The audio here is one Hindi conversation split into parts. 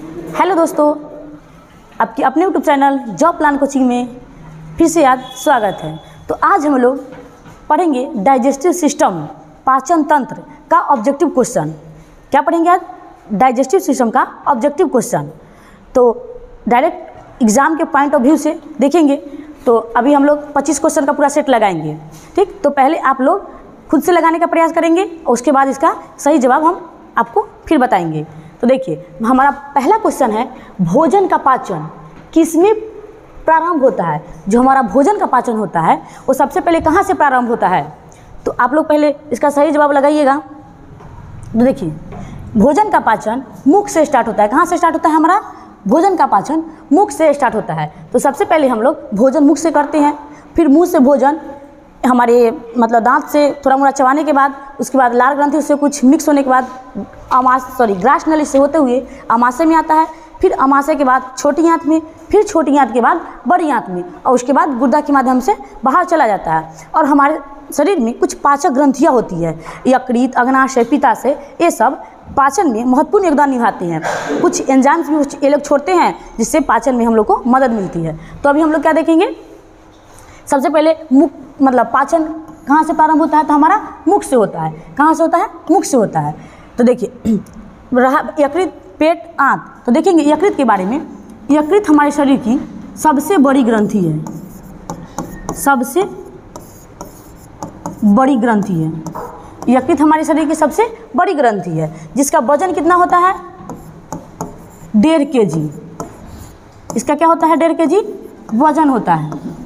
हेलो दोस्तों, आपकी अपने YouTube channel job plan coaching में फिर से आज स्वागत है। तो आज हम लोग पढ़ेंगे डाइजेस्टिव सिस्टम, पाचन तंत्र का ऑब्जेक्टिव क्वेश्चन। क्या पढ़ेंगे आज? डाइजेस्टिव सिस्टम का ऑब्जेक्टिव क्वेश्चन। तो डायरेक्ट एग्जाम के पॉइंट ऑफ व्यू से देखेंगे तो अभी हम लोग 25 क्वेश्चन का पूरा सेट लगाएंगे। ठीक, तो पहले आप लोग खुद से लगाने का प्रयास करेंगे और उसके बाद इसका सही जवाब हम आपको फिर बताएंगे। तो देखिए, हमारा पहला क्वेश्चन है, भोजन का पाचन किसमें प्रारंभ होता है? जो हमारा भोजन का पाचन होता है वो सबसे पहले कहाँ से प्रारंभ होता है? तो आप लोग पहले इसका सही जवाब लगाइएगा। तो देखिए, भोजन का पाचन मुख से स्टार्ट होता है। कहाँ से स्टार्ट होता है? हमारा भोजन का पाचन मुख से स्टार्ट होता है। तो सबसे पहले हम लोग भोजन मुख से करते हैं, फिर मुंह से भोजन हमारे मतलब दांत से थोड़ा मोड़ा चबाने के बाद, उसके बाद लार ग्रंथि से कुछ मिक्स होने के बाद ग्रास नली से होते हुए आमाशय में आता है, फिर आमाशय के बाद छोटी आंत में, फिर छोटी आंत के बाद बड़ी आंत में, और उसके बाद गुर्दा के माध्यम से बाहर चला जाता है। और हमारे शरीर में कुछ पाचक ग्रंथियाँ होती है, यकृत, अग्नाशय, पित्ताशय, ये सब पाचन में महत्वपूर्ण योगदान निभाते हैं। कुछ एंजाइम्स भी ये लोग छोड़ते हैं जिससे पाचन में हम लोग को मदद मिलती है। तो अभी हम लोग क्या देखेंगे? सबसे पहले मुख मतलब पाचन कहाँ से प्रारंभ होता है? तो हमारा मुख से होता है। कहाँ से होता है? मुख से होता है। तो देखिए, रहा यकृत, पेट, आंत। तो देखेंगे यकृत के बारे में। यकृत हमारे शरीर की सबसे बड़ी ग्रंथि है, सबसे बड़ी ग्रंथि है। यकृत हमारे शरीर की सबसे बड़ी ग्रंथि है, जिसका वजन कितना होता है? 1.5 kg। इसका क्या होता है? 1.5 kg वजन होता है।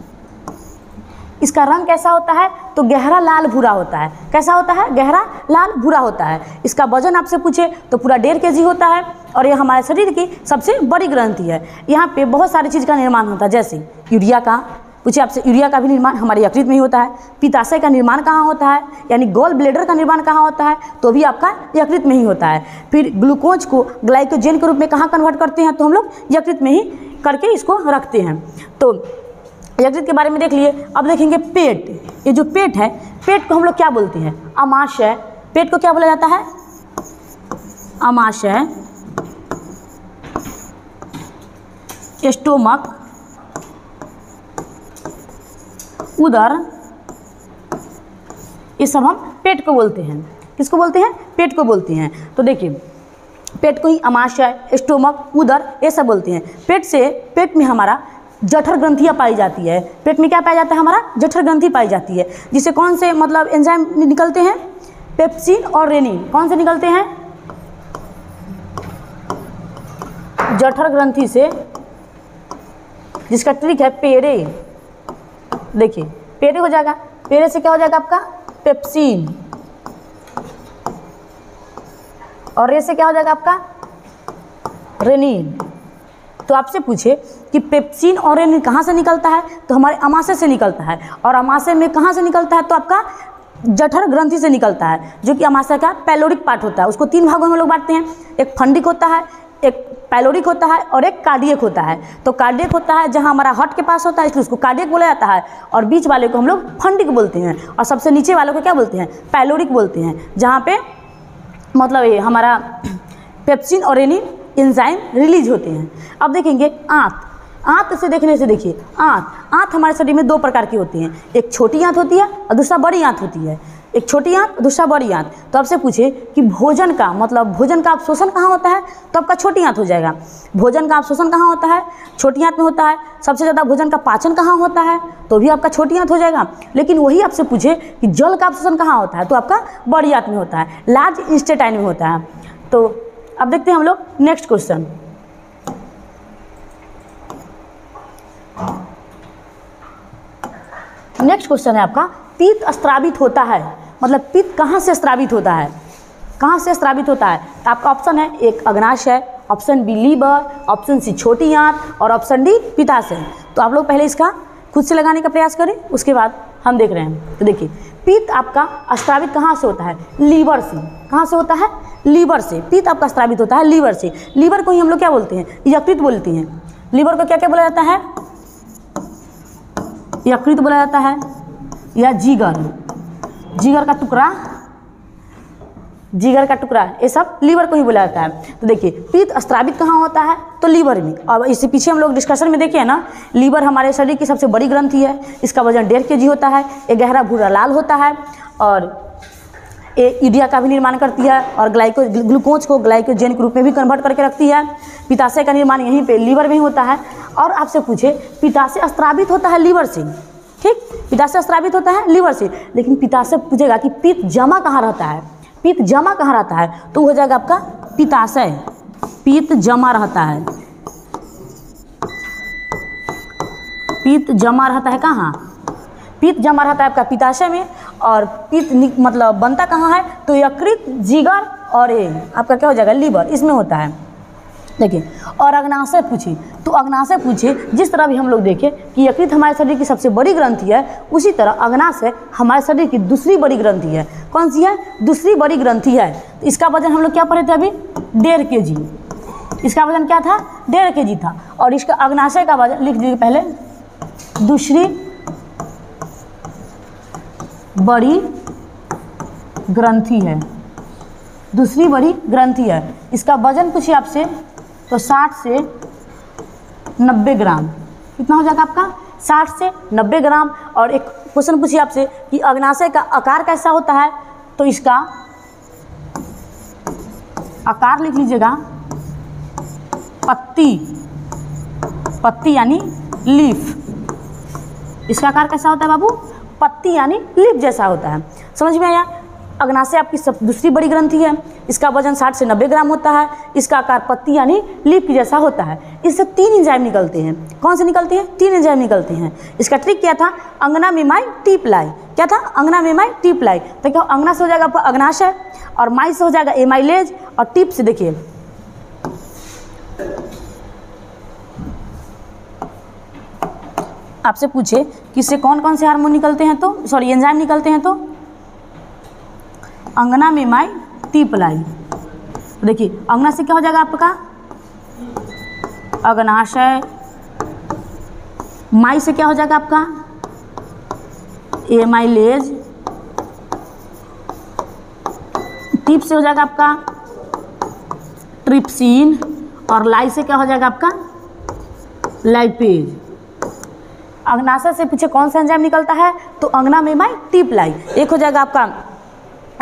इसका रंग कैसा होता है? तो गहरा लाल भूरा होता है। कैसा होता है? गहरा लाल भूरा होता है। इसका वजन आपसे पूछे तो पूरा 1.5 kg होता है, और ये हमारे शरीर की सबसे बड़ी ग्रंथि है। यहाँ पे बहुत सारी चीज़ का निर्माण होता है, जैसे यूरिया का पूछे आपसे, यूरिया का भी निर्माण हमारे यकृत में ही होता है। पित्ताशय का निर्माण कहाँ होता है, यानी गॉल ब्लेडर का निर्माण कहाँ होता है? तो भी आपका यकृत में ही होता है। फिर ग्लूकोज को ग्लाइकोजन के रूप में कहाँ कन्वर्ट करते हैं? तो हम लोग यकृत में ही करके इसको रखते हैं। तो यकृत के बारे में देख लिए। अब देखेंगे पेट। ये जो पेट है, पेट को हम लोग क्या बोलते हैं? अमाशय। पेट को क्या बोला जाता है? अमाशय, स्टोमक, उदर, ये सब हम पेट को बोलते हैं। किसको बोलते हैं? पेट को बोलते हैं। तो देखिए, पेट को ही अमाशय, स्टोमक, उदर ये सब बोलते हैं। पेट में हमारा जठर ग्रंथियाँ पाई जाती है। पेट में क्या पाया जाता है? हमारा जठर ग्रंथि पाई जाती है, जिससे कौन से मतलब एंजाइम निकलते हैं? पेप्सिन और रेनिन। कौन से निकलते हैं? जठर ग्रंथि से, जिसका ट्रिक है पेरे। देखिए, पेरे हो जाएगा, पेरे से क्या हो जाएगा आपका? पेप्सिन, और रे से क्या हो जाएगा आपका? रेनिन। तो आपसे पूछे कि पेप्सिन और रेनिन कहाँ से निकलता है? तो हमारे अमाशय से निकलता है। और अमाशय में कहाँ से निकलता है? तो आपका जठर ग्रंथि से निकलता है, जो कि अमाशय का पैलोरिक पार्ट होता है। उसको 3 भागों में लोग बांटते हैं, एक फंडिक होता है, एक पैलोरिक होता है, और एक कार्डियक होता है। तो कार्डियक होता है जहाँ हमारा हार्ट के पास होता है, इसलिए उसको कार्डियक बोला जाता है, और बीच वाले को हम लोग फंडिक बोलते हैं, और सबसे नीचे वाले को क्या बोलते हैं? पैलोरिक बोलते हैं, जहाँ पे मतलब ये हमारा पेप्सिन और रेनिन एंजाइम रिलीज होते हैं। अब देखेंगे आंत। आंत से देखने से देखिए, आंत हमारे शरीर में 2 प्रकार की होती हैं, एक छोटी आंत होती है और दूसरा बड़ी आंत होती है। एक छोटी आंत, दूसरा बड़ी आंत। तो आपसे पूछे कि भोजन का मतलब भोजन का अवशोषण कहाँ होता है? तो आपका छोटी आंत हो जाएगा। भोजन का अवशोषण कहाँ होता है? छोटी आंत में होता है। सबसे ज़्यादा भोजन का पाचन कहाँ होता है? तो भी आपका छोटी आंत हो जाएगा। लेकिन वही आपसे पूछे कि जल का अवशोषण कहाँ होता है? तो आपका बड़ी आंत में होता है, लार्ज इंटेस्टाइन में होता है। तो अब देखते हैं हम लोग नेक्स्ट क्वेश्चन। नेक्स्ट क्वेश्चन है आपका, पित्त स्रावित होता है, मतलब पित्त कहाँ से स्रावित होता है? कहाँ से स्रावित होता है? तो आपका ऑप्शन है, एक अग्नाशय, option B liver, option C छोटी आंत, और ऑप्शन डी पित्ताशय। तो आप लोग पहले इसका खुद से लगाने का प्रयास करें, उसके बाद हम देख रहे हैं। तो देखिए, पित्त आपका स्रावित कहाँ से होता है? लीवर से। कहाँ से होता है? लीवर से। पित्त आपका स्रावित होता है लीवर से। लीवर को ही हम लोग क्या बोलते हैं? यकृत बोलते हैं। लीवर को क्या क्या बोला जाता है? यकृत बोला जाता है, या जिगर, जिगर का टुकड़ा जिगर का टुकड़ा, ये सब लीवर को ही बोला जाता है। तो देखिए पित्त स्रावित कहाँ होता है, तो लीवर में। अब इससे पीछे हम लोग डिस्कशन में देखिए ना, लीवर हमारे शरीर की सबसे बड़ी ग्रंथि है। इसका वजन 1.5 kg होता है। ये गहरा भूरा लाल होता है और ये यूरिया का भी निर्माण करती है और ग्लूकोज को ग्लाइकोजन के रूप में भी कन्वर्ट करके रखती है। पित्ताशय का निर्माण यहीं पे लीवर में ही होता है। और आपसे पूछे पित्ताशय स्रावित होता है लीवर से, ठीक, पित्ताशय स्रावित होता है लीवर से। लेकिन पित्ताशय पूछेगा कि पित्त जमा कहाँ रहता है, पित्त जमा कहाँ रहता है, तो हो जाएगा आपका पित्ताशय। पित्त जमा रहता है, पित्त जमा रहता है कहाँ, पित्त जमा रहता है आपका पित्ताशय में। और पित्त मतलब बनता कहाँ है, तो यकृत, जिगर और ये आपका क्या हो जाएगा लीवर, इसमें होता है। देखिए और अग्नाशय पूछे, तो अग्नाशय पूछे जिस तरह भी हम लोग देखें कि यकृत हमारे शरीर की सबसे बड़ी ग्रंथि है, उसी तरह अग्नाशय हमारे शरीर की दूसरी बड़ी ग्रंथि है। कौन सी है, दूसरी बड़ी ग्रंथि है। तो इसका वजन हम लोग क्या पढ़े थे अभी, 1.5 kg। इसका वजन क्या था, 1.5 kg था। और इसका अग्नाशय का वजन लिख दीजिए पहले, दूसरी बड़ी ग्रंथि है, दूसरी बड़ी ग्रंथि है। इसका वजन पूछिए आपसे तो 60 से 90 ग्राम। कितना हो जाएगा आपका, 60 से 90 ग्राम। और एक क्वेश्चन पूछिए आपसे कि अग्नाशय का आकार कैसा होता है, तो इसका आकार लिख लीजिएगा पत्ती, पत्ती यानी लीफ। इसका आकार कैसा होता है बाबू, पत्ती यानी लीफ जैसा होता है। समझ में आया। अग्नाशय आपकी दूसरी बड़ी ग्रंथि है। इसका वजन 60 से 90 ग्राम होता है। इसका आकार पत्ती यानी लीफ की जैसा होता है। इससे 3 एंजाइम निकलते हैं। कौन से निकलते हैं, 3 एंजाइम निकलते हैं। इसका ट्रिक क्या था, अंगना मेमाई टी प्लाई। क्या था, अंगना मेमाई टी प्लाई। तो क्या अंगना से हो जाएगा आपका अग्नाशय, और माई से हो जाएगा एमाइलेज, और टिप से देखिए आपसे पूछे कि इससे कौन कौन से हार्मोन निकलते हैं, तो सॉरी एंजाइम निकलते हैं, तो अंगना मेमाई टी प्लाई। देखिए अंगना से क्या हो जाएगा आपका अग्नाशय, माई से क्या हो जाएगा आपका एमाइलेज, टिप से हो जाएगा आपका ट्रिप्सिन, और लाई से क्या हो जाएगा आपका लाइपेज। अग्नाशय से पूछे कौन सा एंजाइम निकलता है, तो अंगना मेमाई टी प्लाई। एक हो जाएगा आपका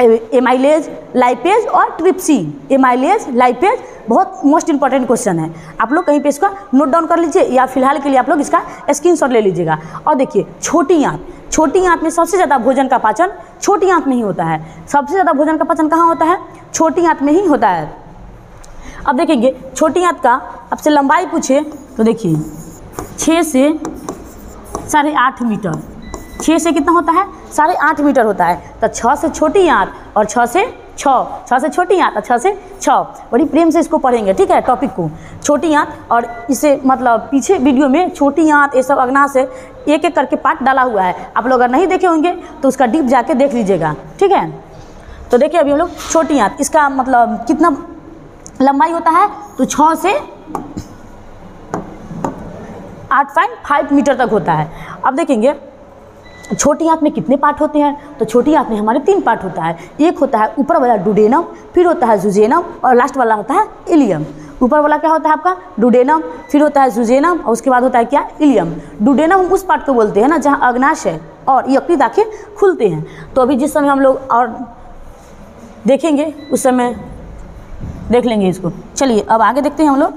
एमाइलेज, लाइपेज और ट्रिप्सिन। एमाइलेज, लाइपेज बहुत मोस्ट इंपॉर्टेंट क्वेश्चन है। आप लोग कहीं पे इसका नोट डाउन कर लीजिए, या फिलहाल के लिए आप लोग इसका स्क्रीनशॉट ले लीजिएगा। और देखिए छोटी आंत, छोटी आंत में सबसे ज़्यादा भोजन का पाचन छोटी आंत में ही होता है। सबसे ज़्यादा भोजन का पाचन कहाँ होता है, छोटी आंत में ही होता है। अब देखेंगे छोटी आंत का आपसे लंबाई पूछे, तो देखिए 6 से 8.5 मीटर। 6 से कितना होता है, 8.5 मीटर होता है। तो 6 से छोटी आंत और 6 से छोटी आंत और 6 से 6। बड़ी प्रेम से इसको पढ़ेंगे, ठीक है, टॉपिक को, छोटी आंत। और इसे मतलब पीछे वीडियो में छोटी आंत ये सब अग्नाशय एक एक करके पार्ट डाला हुआ है। आप लोग अगर नहीं देखे होंगे तो उसका डीप जाके देख लीजिएगा, ठीक है। तो देखिए अभी हम लोग छोटी आंत, इसका मतलब कितना लंबाई होता है, तो 6 से 8.5 मीटर तक होता है। अब देखेंगे छोटी आंत में कितने पार्ट होते हैं, तो छोटी आंत में हमारे 3 पार्ट होता है। एक होता है ऊपर वाला डुडेनम, फिर होता है जुजेनम, और लास्ट वाला होता है इलियम। ऊपर वाला क्या होता है आपका डुडेनम, फिर होता है जुजेनम, और उसके बाद होता है क्या, इलियम। डुडेनम हम उस पार्ट को बोलते हैं ना जहाँ अग्नाशय और यकृत आंखें खुलते हैं। तो अभी जिस समय हम लोग और देखेंगे उस समय देख लेंगे इसको। चलिए अब आगे देखते हैं हम लोग।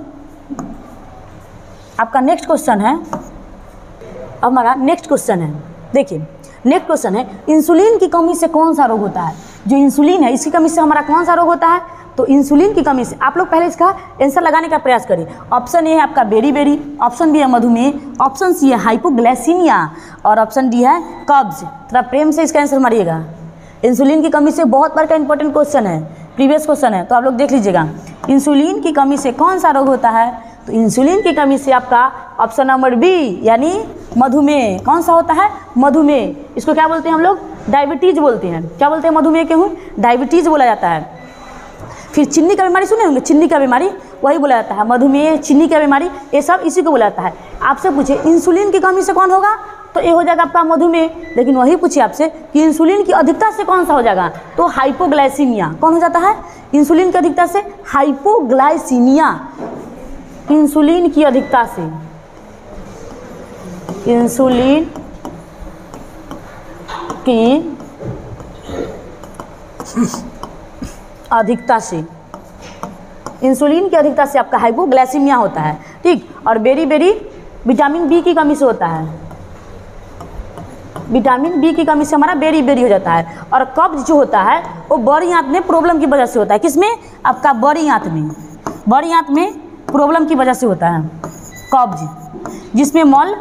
आपका नेक्स्ट क्वेश्चन है, अब हमारा नेक्स्ट क्वेश्चन है, देखिए नेक्स्ट क्वेश्चन है, इंसुलिन की कमी से कौन सा रोग होता है। जो इंसुलिन है इसकी कमी से हमारा कौन सा रोग होता है, तो इंसुलिन की कमी से। आप लोग पहले इसका आंसर लगाने का प्रयास करिए। ऑप्शन ए है आपका बेरी, ऑप्शन बी है मधुमेह, ऑप्शन सी है हाइपोग्लाइसीमिया, और ऑप्शन डी है कब्ज। थोड़ा प्रेम से इसका आंसर मारिएगा। इंसुलिन की कमी से बहुत बार का इंपॉर्टेंट क्वेश्चन है, प्रीवियस क्वेश्चन है, तो आप लोग देख लीजिएगा। इंसुलिन की कमी से कौन सा रोग होता है, तो इंसुलिन की कमी से आपका ऑप्शन नंबर बी यानी मधुमेह। कौन सा होता है, मधुमेह। इसको क्या बोलते हैं हम लोग, डायबिटीज बोलते हैं। क्या बोलते हैं मधुमेह के, हूँ डायबिटीज बोला जाता है। फिर चिन्नी का बीमारी सुने होंगे, चिन्नी का बीमारी वही बोला जाता है, मधुमेह, चिन्नी का बीमारी, ये सब इसी को बोला जाता है। आपसे पूछे इंसुलिन की कमी से कौन होगा, तो ये हो जाएगा आपका मधुमेह। लेकिन वही पूछिए आपसे कि इंसुलिन की अधिकता से कौन सा हो जाएगा, तो हाइपोग्लाइसीमिया। कौन हो जाता है इंसुलिन की अधिकता से, हाइपोग्लाइसीमिया। इंसुलिन की अधिकता से, इंसुलिन की अधिकता से, इंसुलिन की अधिकता से आपका हाइपोग्लाइसीमिया होता है, ठीक। और बेरी बेरी विटामिन बी की कमी से होता है, विटामिन बी की कमी से हमारा बेरी बेरी हो जाता है। और कब्ज जो होता है वो बड़ी आंत में प्रॉब्लम की वजह से होता है। किसमें, आपका बड़ी आंत में, बड़ी आंत में प्रॉब्लम की वजह से होता है कब्ज, जिसमें मल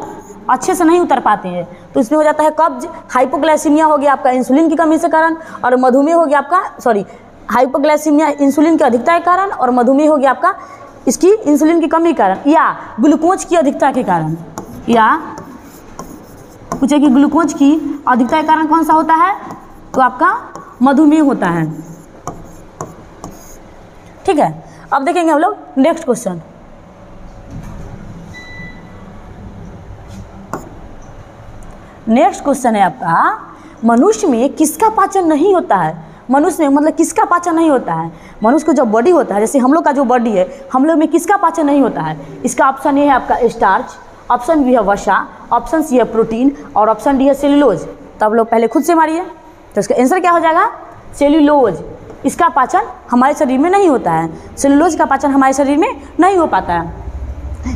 अच्छे से नहीं उतर पाते हैं, तो इसमें हो जाता है कब्ज। हाइपोग्लाइसीमिया हो गया आपका इंसुलिन की कमी से कारण, और मधुमेह हो गया आपका, सॉरी, हाइपोग्लाइसीमिया इंसुलिन की अधिकता के कारण, और मधुमेह हो गया आपका इसकी इंसुलिन की कमी के कारण, या ग्लूकोज की अधिकता के कारण। या पूछे कि ग्लूकोज की अधिकता के कारण कौन सा होता है, तो आपका मधुमेह होता है, ठीक है। अब देखेंगे हम लोग नेक्स्ट क्वेश्चन। नेक्स्ट क्वेश्चन है आपका, मनुष्य में किसका पाचन नहीं होता है। मनुष्य में मतलब किसका पाचन नहीं होता है, मनुष्य को जो बॉडी होता है, जैसे हम लोग का जो बॉडी है, हम लोग में किसका पाचन नहीं होता है। इसका ऑप्शन ए है आपका स्टार्च, ऑप्शन बी है वसा, ऑप्शन सी है प्रोटीन, और ऑप्शन डी है सेल्यूलोज। तो आप लोग पहले खुद से मारिए, तो इसका आंसर क्या हो जाएगा, सेल्यूलोज। इसका पाचन हमारे शरीर में नहीं होता है, सेल्यूलोज का पाचन हमारे शरीर में नहीं हो पाता है।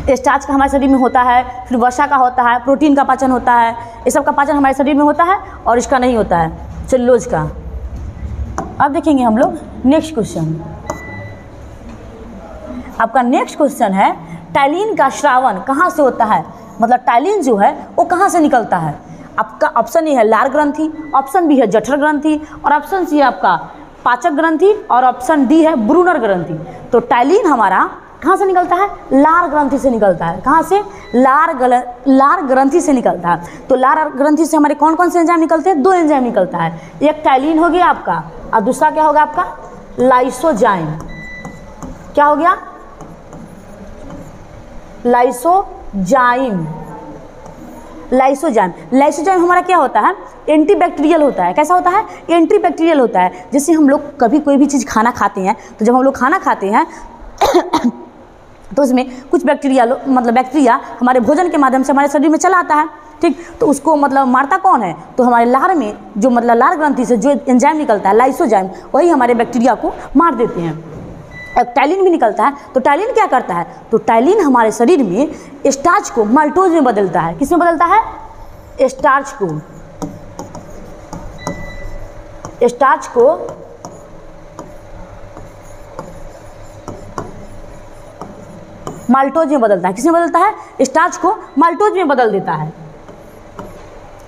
स्टार्च का हमारे शरीर में होता है, फिर वसा का होता है, प्रोटीन का पाचन होता है, ये सब का पाचन हमारे शरीर में होता है, और इसका नहीं होता है, सेल्यूलोज का। अब देखेंगे हम लोग नेक्स्ट क्वेश्चन। आपका नेक्स्ट क्वेश्चन है, टाइलिन का श्रावण कहाँ से होता है, मतलब टाइलिन जो है वो कहाँ से निकलता है। आपका ऑप्शन ए है लार ग्रंथि, ऑप्शन बी है जठर ग्रंथि, और ऑप्शन सी है आपका पाचक ग्रंथि, और ऑप्शन डी है ब्रूनर ग्रंथि। तो टाइलिन हमारा कहाँ से निकलता है, लार ग्रंथि से निकलता है। कहाँ से, लार ग्रंथि से निकलता है। तो लार ग्रंथि से हमारे कौन कौन से एंजाइम निकलते हैं, दो एंजाइम निकलता है, एक टाइलिन हो गया आपका, और दूसरा क्या होगा आपका लाइसोजाइम। क्या हो गया, लाइसोजाइम। लाइसोजाइम, लाइसोजाइम हमारा क्या होता है, एंटीबैक्टीरियल होता है। कैसा होता है, एंटीबैक्टीरियल होता है। जैसे हम लोग कभी कोई भी चीज़ खाना खाते हैं, तो जब हम लोग खाना खाते हैं तो उसमें कुछ बैक्टीरिया मतलब बैक्टीरिया हमारे भोजन के माध्यम से हमारे शरीर में चला आता है, ठीक। तो उसको मतलब मारता कौन है, तो हमारे लार में जो मतलब लार ग्रंथि से जो एंजाइम निकलता है लाइसोजाइम, वही हमारे बैक्टीरिया को मार देते हैं। एक टाइलिन भी निकलता है। तो टाइलिन क्या करता है, तो टाइलिन हमारे शरीर में स्टार्च को माल्टोज में बदलता है। किस में बदलता है, स्टार्च को माल्टोज में बदलता है। किसमें बदलता है, स्टार्च को माल्टोज में बदल देता है।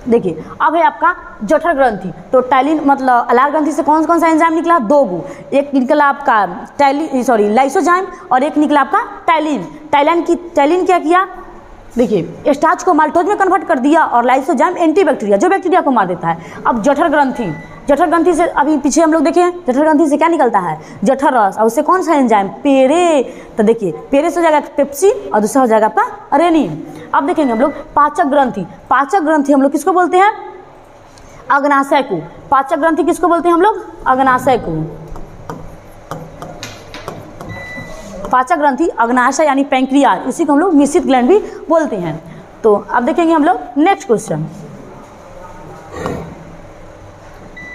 देखिए अब है आपका जठर ग्रंथि। तो टाइलिन मतलब लार ग्रंथि से कौन कौन सा एंजाइम निकला, दो गो, एक निकला आपका लाइसोजाइम, और एक निकला आपका टाइलिन। टाइलिन क्या किया, देखिए स्टार्च को माल्टोज में कन्वर्ट कर दिया, और लाइसोजाइम एंटीबैक्टीरिया जो बैक्टीरिया को मार देता है। अब जठर ग्रंथि से अभी पीछे हम लोग देखें, जठर ग्रंथि से क्या निकलता है, जठर रस, और उससे कौन सा एंजाइम, पेरे। तो देखिए पेरे से हो जाएगा पेप्सिन, और दूसरा हो जाएगा आपका रेनिन। अब देखेंगे हम लोग पाचक ग्रंथि हम लोग किसको बोलते हैं, अग्नाशय को। पाचक ग्रंथि किसको बोलते हैं हम लोग, अग्नाशय को। पाचक ग्रंथि अग्नाशय यानी पैंक्रियाज, इसी को हम लोग मिश्रित ग्लैंड भी बोलते हैं। तो अब देखेंगे हम लोग नेक्स्ट क्वेश्चन।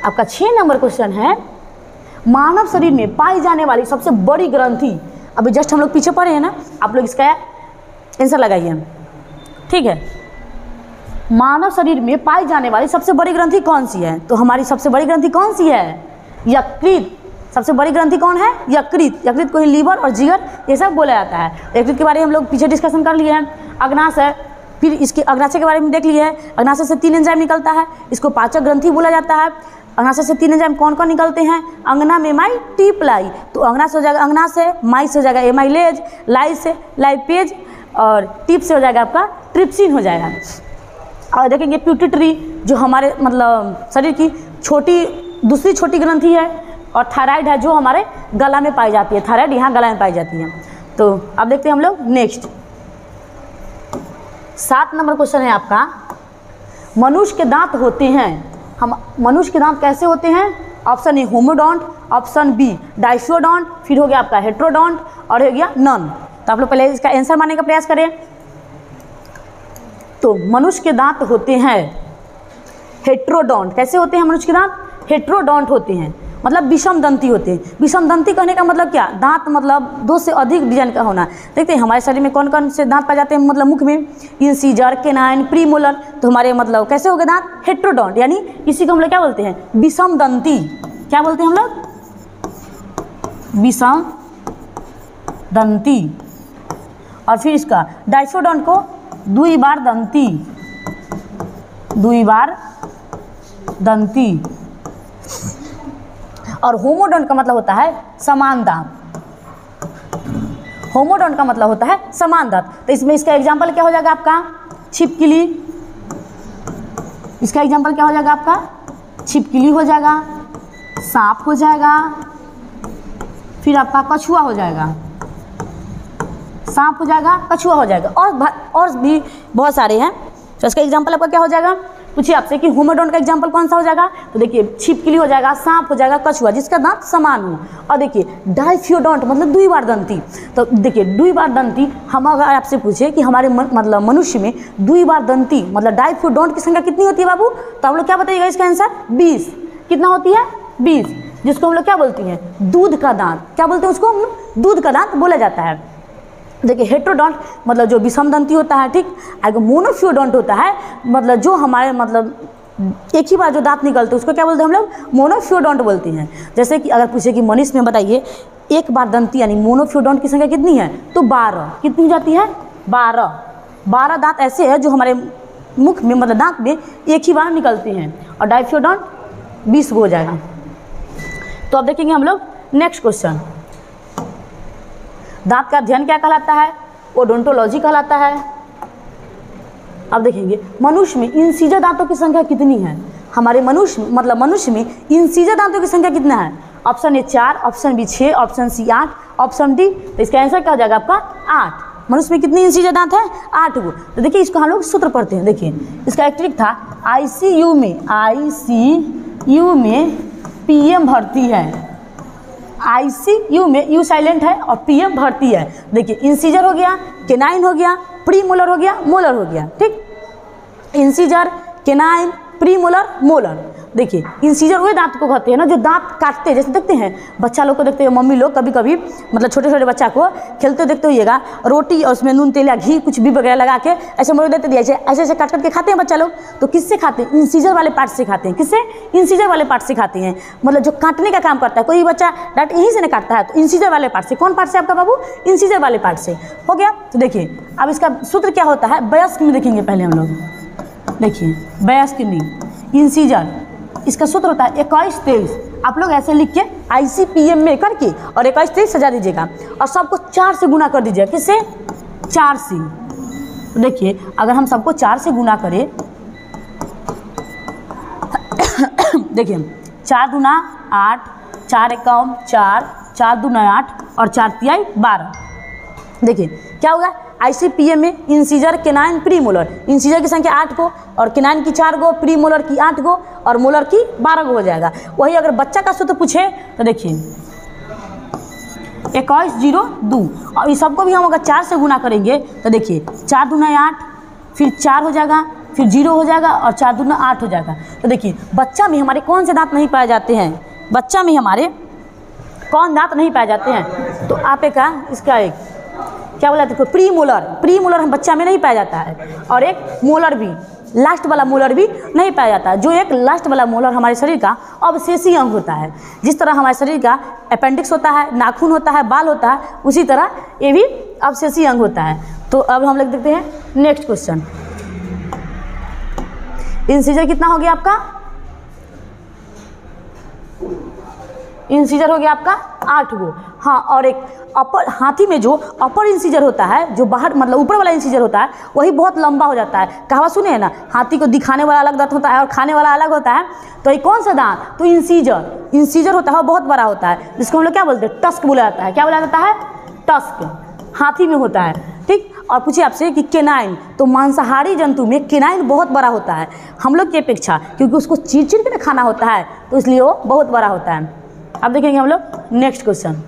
आपका 6 नंबर क्वेश्चन है, मानव शरीर में पाई जाने वाली सबसे बड़ी ग्रंथि। अभी जस्ट हम लोग पीछे पढ़े हैं ना, आप लोग इसका आंसर लगाइए, ठीक है। मानव शरीर में पाई जाने वाली सबसे बड़ी ग्रंथि कौन सी है, तो हमारी सबसे बड़ी ग्रंथि कौन सी है, यकृत। सबसे बड़ी ग्रंथि कौन है, यकृत। यकृत को ही लीवर और जिगर ये सब बोला जाता है। यकृत के बारे में हम लोग पीछे डिस्कशन कर लिए हैं। अग्नाशय, फिर इसके अग्नाशय के बारे में देख लिए है। अग्नाशय से 3 एंजाइम निकलता है, इसको पाचक ग्रंथि बोला जाता है। अग्नाशय से 3 एंजाइम कौन कौन निकलते हैं, अंगना मेमाई टी प्लाई। तो अंगना से हो जाएगा अग्नाशय, माई से हो जाएगा एमाइलेज, लाई से लाइपेज, और टिप से हो जाएगा आपका ट्रिप्सिन हो जाएगा। और देखेंगे प्यूटिटरी जो हमारे मतलब शरीर की दूसरी छोटी ग्रंथि है, और थायराइड है जो हमारे गला में पाई जाती है। थायराइड यहाँ गला में पाई जाती है। तो अब देखते हैं हम लोग नेक्स्ट 7 नंबर क्वेश्चन है आपका, मनुष्य के दांत होते हैं, हम मनुष्य के दांत कैसे होते हैं? Option A homodont, option B डाइसोडोंट, फिर हो गया आपका हेट्रोडोंट और हो गया नन। तो आप लोग पहले इसका आंसर मानने का प्रयास करें। तो मनुष्य के दांत होते हैं हेट्रोडोंट। कैसे होते हैं मनुष्य के दांत? हेट्रोडोंट होते हैं, मतलब विषम दंती होते हैं। विषम दंती कहने का मतलब क्या? दांत मतलब दो से अधिक डिजाइन का होना। देखते हैं हमारे शरीर में कौन कौन से दांत पाए जाते हैं, मतलब मुख में इंसीजर, केनाइन, प्रीमोलर। तो हमारे मतलब कैसे हो गए दांत? हेट्रोडोंट, यानी इसी को हम लोग क्या बोलते हैं? विषम दंती। क्या बोलते हैं हम लोग? विषम दंती। और फिर इसका डाइसोडोंट को द्विबार दंती, द्विबार दंती। और होमोडोंट का मतलब होता है समान दांत। होमोडोंट का मतलब होता है समान दांत। तो इसमें इसका एग्जाम्पल क्या हो जाएगा आपका? छिपकली। इसका एग्जाम्पल क्या हो जाएगा आपका? छिपकली हो जाएगा, सांप हो जाएगा, फिर आपका कछुआ हो जाएगा, सांप हो जाएगा, कछुआ हो जाएगा, और भी बहुत सारे हैं। तो इसका एग्जाम्पल आपका क्या हो जाएगा? पूछिए आपसे कि होमोडोंट का एग्जाम्पल कौन सा हो जाएगा? तो देखिए छिपकली हो जाएगा, सांप हो जाएगा, कछुआ जिसका दांत समान हो। और देखिए डाइफियोडोंट मतलब द्विबार दंती। तो देखिए द्विबार दंती, हम अगर आपसे पूछे कि हमारे मतलब मनुष्य में द्विबार दंती मतलब डाइफियोडोंट की संख्या कितनी होती है बाबू, तो आप लोग क्या बताइएगा इसका आंसर? 20। कितना होती है? 20, जिसको हम लोग क्या बोलती हैं? दूध का दांत। क्या बोलते हैं उसको? दूध का दांत बोला जाता है। देखिए हेट्रोडोंट मतलब जो विषम दंती होता है, ठीक। अगर मोनोफियोडोंट होता है मतलब जो हमारे मतलब एक ही बार जो दांत निकलते हैं उसको क्या बोलते हैं हम लोग? मोनोफियोडोंट बोलते हैं। जैसे कि अगर पूछे कि मनीष में बताइए एक बार दंती यानी मोनोफियोडोंट की संख्या कितनी है, तो 12। कितनी हो जाती है? 12 दांत ऐसे हैं जो हमारे मुख में मतलब दांत में एक ही बार निकलते हैं। और डाइफियोडोंट 20 हो जाएगा। तो अब देखेंगे हम लोग नेक्स्ट क्वेश्चन। दांत का अध्ययन क्या कहलाता है? ओडोंटोलॉजी कहलाता है। अब देखेंगे मनुष्य में इंसीजर दांतों की संख्या कितनी है? हमारे मनुष्य में इंसीजर दांतों की संख्या कितना है? Option A 4, option B 6, option C 8, option D. तो इसका आंसर क्या हो जाएगा आपका? 8। मनुष्य में कितनी इंसीजर दांत है? 8 गो। तो देखिए इसको हम लोग सूत्र पढ़ते हैं। देखिए इसका एक ट्रिक था, आईसीयू में पीएम भर्ती है। आईसीयू में यू साइलेंट है और पीएम भर्ती है। देखिए इंसीजर हो गया, केनाइन हो गया, प्रीमोलर हो गया, मोलर हो गया, ठीक। Incisor, canine, premolar, molar. देखिए इंसीजर वही दांत को कहते हैं ना जो दांत काटते हैं। जैसे देखते हैं बच्चा लोग को, देखते हैं मम्मी लोग कभी कभी मतलब छोटे छोटे बच्चा को खेलते देखते होइएगा, रोटी और उसमें नून तेल या घी कुछ भी वगैरह लगा के ऐसे मोड़ देते दिया, ऐसे ऐसे काट के खाते हैं बच्चा लोग। तो किससे खाते हैं? इंसीजर वाले पार्ट से खाते हैं। किससे? इंसीजर वाले पार्ट से खाते हैं। मतलब जो काटने का काम करता है, कोई बच्चा डायरेक्ट यहीं से नहीं काटता है, तो इंसीजर वाले पार्ट से। कौन पार्ट से आपका बाबू? इंसीजर वाले पार्ट से। हो गया। तो देखिए अब इसका सूत्र क्या होता है, वयस्क में देखेंगे पहले हम लोग। देखिए वयस्क में इंसीजर, इसका सूत्र होता है 21-23। आप लोग ऐसे लिख के आईसीपीएम में करके और 21-23 सजा दीजिएगा और सबको 4 से गुना कर दीजिएगा। किससे? 4 से। तो देखिए अगर हम सबको 4 से गुना करें, देखिए 4 दूना 8, 4 एकम 4, 4 दूना 8 और 4 तिहाई 12। देखिए क्या होगा, आईसीपीएम में इंसीजर, केनाइन, प्रीमोलर। इंसीजर की संख्या 8 को और केनाइन की 4 गो, प्रीमोलर की 8 गो और मोलर की 12 गो हो जाएगा। वही अगर बच्चा का सूत्र पूछे तो देखिए 2102 और इस सबको भी हम अगर 4 से गुना करेंगे तो देखिए 4 दूना 8, फिर 4 हो जाएगा, फिर 0 हो जाएगा और 4 दूना 8 हो जाएगा। तो देखिए बच्चा में हमारे कौन से दांत नहीं पाए जाते हैं? बच्चा में हमारे कौन दांत नहीं पाए जाते हैं? तो आप एक इसका एक क्या बोला था? प्रीमोलर। प्रीमोलर हम बच्चा में नहीं पाया जाता है। और एक मोलर भी, लास्ट वाला मोलर भी नहीं पाया जाता है। जो एक लास्ट वाला मोलर हमारे शरीर का अवशेषी अंग होता है। जिस तरह हमारे शरीर का अपेंडिक्स होता है, नाखून होता है, बाल होता है, उसी तरह ये भी अवशेषी अंग होता है। तो अब हम लोग देखते हैं नेक्स्ट क्वेश्चन। इंसीजर कितना हो गया आपका? इंसीजर हो गया आपका 8 गो। हाँ, और एक अपर, हाथी में जो अपर इंसीजर होता है, जो बाहर मतलब ऊपर वाला इंसीजर होता है, वही बहुत लंबा हो जाता है। कहावत सुने हैं ना, हाथी को दिखाने वाला अलग दांत होता है और खाने वाला अलग होता है। तो ये कौन सा दांत? तो इंसीजर होता है, बहुत बड़ा होता है, जिसको हम लोग क्या बोलते हैं? टस्क बोला जाता है। क्या बोला जाता है? टस्क। हाथी में होता है, ठीक। और पूछिए आपसे कि केनाइन, तो मांसाहारी जंतु में केनाइन बहुत बड़ा होता है हम लोग की अपेक्षा, क्योंकि उसको चीर चीर कर खाना होता है, तो इसलिए वो बहुत बड़ा होता है। अब देखेंगे हम लोग नेक्स्ट क्वेश्चन।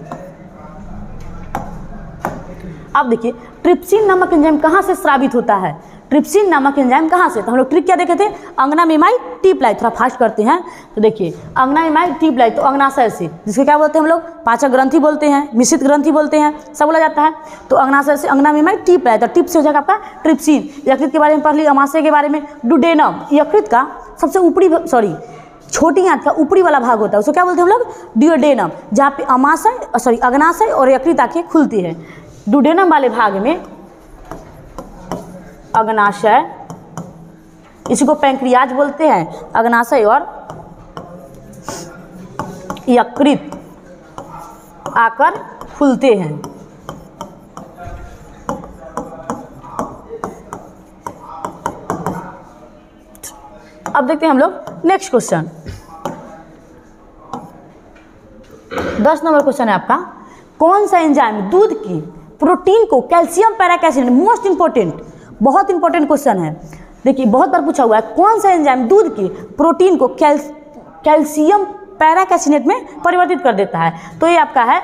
अब देखिए ट्रिप्सिन नामक एंजाइम कहाँ से स्रावित होता है? ट्रिप्सिन नामक एंजाइम कहाँ से? तो हम लोग ट्रिक क्या देखे थे? अंगना मेमाई टी प्लाई। थोड़ा फास्ट करते हैं तो देखिए अंगना मेमाई टी प्लाई, तो अंगनाशय से, जिसको क्या बोलते हैं हम लोग? पाचक ग्रंथि बोलते हैं, मिश्रित ग्रंथि बोलते हैं, सब बोला जाता है। तो अंगनाशय से अंगना मेमाई टी प्लाई, तो टिप से हो जाएगा आपका ट्रिप्सिन। यकृत के बारे में पढ़ लिया, अमाशय के बारे में डुडेनम, यकृत का सबसे ऊपरी छोटी आंत का ऊपरी वाला भाग होता है, उसको क्या बोलते हैं हम लोग? डियोडेनम, जहाँ पे अग्नाशय और यकृत आंखें खुलती है। डुडेनम वाले भाग में अग्नाशय, इसी को पैंक्रियाज बोलते हैं, अग्नाशय और यकृत आकर खुलते हैं। अब देखते हैं हम लोग नेक्स्ट क्वेश्चन। 10 नंबर क्वेश्चन है आपका, कौन सा एंजाइम दूध की प्रोटीन को कैल्शियम पैराकाइनेट, मोस्ट इंपॉर्टेंट, बहुत इंपॉर्टेंट क्वेश्चन है, देखिए बहुत बार पूछा हुआ है, कौन सा एंजाइम दूध की प्रोटीन को कैल्शियम पैराकाइनेट में परिवर्तित कर देता है? तो ये आपका है